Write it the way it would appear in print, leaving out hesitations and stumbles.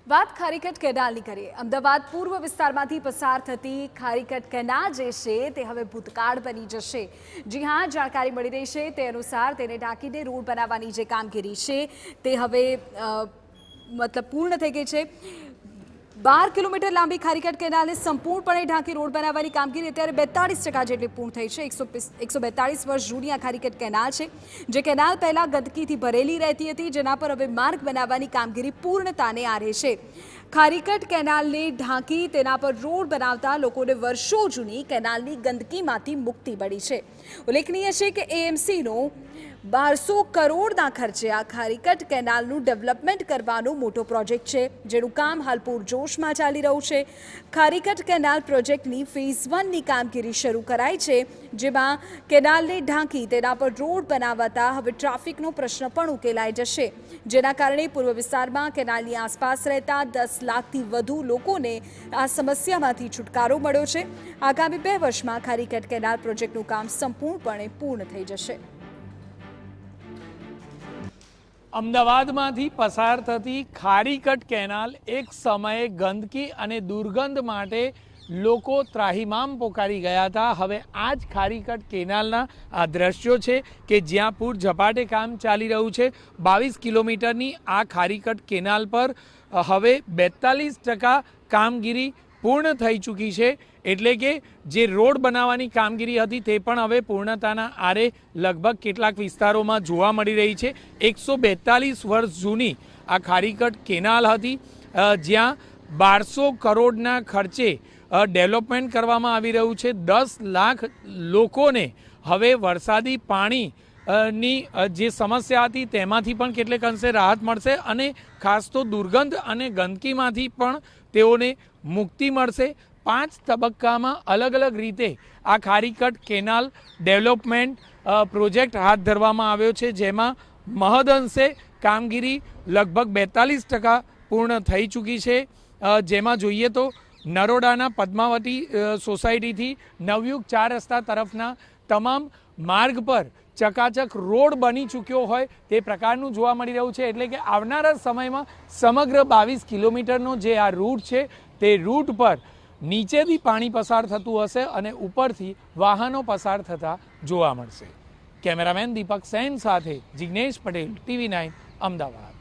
વાત ખારીકટ કેનાલની કરીએ। અમદાવાદ પૂર્વ વિસ્તારમાંથી પસાર થતી ખારીકટ કેનાલ જે છે તે હવે ભૂતકાળ બની જશે। જી હા, જાણકારી મળી રહી છે તે અનુસાર તેને ઢાંકીને રોડ બનાવવાની જે કામગીરી છે તે હવે પૂર્ણ થઈ ગઈ છે। 12 કિલોમીટર લાંબી ખારીકટ કેનાલને સંપૂર્ણપણે ઢાંકી રોડ બનાવવાની કામગીરી અત્યારે 42% જેટલી પૂર્ણ થઈ છે। 142 વર્ષ જૂની આ ખારીકટ કેનાલ છે, જે કેનાલ પહેલા ગંદકીથી ભરેલી રહેતી હતી, જેના પર હવે માર્ગ બનાવવાની કામગીરી પૂર્ણતાને આરે છે। ખારીકટ કેનાલને ઢાંકી તેના પર રોડ બનાવતા લોકોને વર્ષો જૂની કેનાલની ગંદકીમાંથી મુક્તિ મળી છે। ઉલ્લેખનીય છે કે એએમસીનો 1200 કરોડના ખર્ચે આ ખારીકટ કેનાલનું ડેવલપમેન્ટ કરવાનો મોટો પ્રોજેક્ટ છે, જેનું કામ હાલ પૂરજોશમાં ચાલી રહ્યું છે। ખારીકટ કેનાલ પ્રોજેક્ટની ફેઝ 1ની કામગીરી શરૂ કરાઈ છે, જેમાં કેનાલને ઢાંકી તેના પર રોડ બનાવતા હવે ટ્રાફિકનો પ્રશ્ન પણ ઉકેલાઈ જશે, જેના કારણે પૂર્વ વિસ્તારમાં કેનાલની આસપાસ રહેતા 10 લાખથી વધુ લોકોને આ સમસ્યામાંથી છુટકારો મળ્યો છે। આગામી 2 વર્ષમાં ખારીકટ કેનાલ પ્રોજેક્ટનું કામ સંપૂર્ણપણે પૂર્ણ થઈ જશે। અમદાવાદમાંથી પસાર થતી ખારીકટ કેનાલ એક સમયે ગંદકી અને દુર્ગંધ માટે લોકો ત્રાહિમામ પોકારી ગયા હતા। હવે આ જ ખારીકટ કેનાલના આ દ્રશ્યો છે કે જ્યાં પૂર ઝપાટે કામ ચાલી રહ્યું છે। 22 કિલોમીટરની આ ખારીકટ કેનાલ પર હવે 42% કામગીરી પૂર્ણ થઈ ચૂકી છે, એટલે કે જે રોડ બનાવવાની કામગીરી હતી તે પણ હવે પૂર્ણતાના આરે લગભગ કેટલાક વિસ્તારોમાં જોવા મળી રહી છે। 142 વર્ષ જૂની આ ખારીકટ કેનાલ હતી, જ્યાં 1200 કરોડના ખર્ચે ડેવલપમેન્ટ કરવામાં આવી રહ્યું છે। 10 લાખ લોકોને હવે વરસાદી પાણીની જે સમસ્યા હતી તેમાંથી પણ કેટલેક અંશે રાહત મળશે અને ખાસ તો દુર્ગંધ અને ગંદકીમાંથી પણ તેઓને મુક્તિ મળશે। 5 તબક્કામાં અલગ અલગ રીતે આ ખારીકટ કેનાલ ડેવલપમેન્ટ પ્રોજેક્ટ હાથ ધરવામાં આવ્યો છે, જેમાં મહદઅંશે કામગીરી લગભગ 42% પૂર્ણ થઈ ચૂકી છે। જેમાં જોઈએ તો નરોડાના પદ્માવતી સોસાયટીથી નવયુગ 4 રસ્તા તરફના તમામ માર્ગ પર ચકાચક રોડ બની ચૂક્યો હોય તે પ્રકારનું જોવા મળી રહ્યું છે, એટલે કે આવનારા સમયમાં સમગ્ર 22 કિલોમીટરનો જે આ રૂટ છે તે રૂટ પર નીચેથી પાણી પસાર થતું હશે અને ઉપરથી વાહનો પસાર થતા જોવા મળશે। કેમેરામેન દીપક સેન સાથે જિગ્નેશ પટેલ, TV9 અમદાવાદ।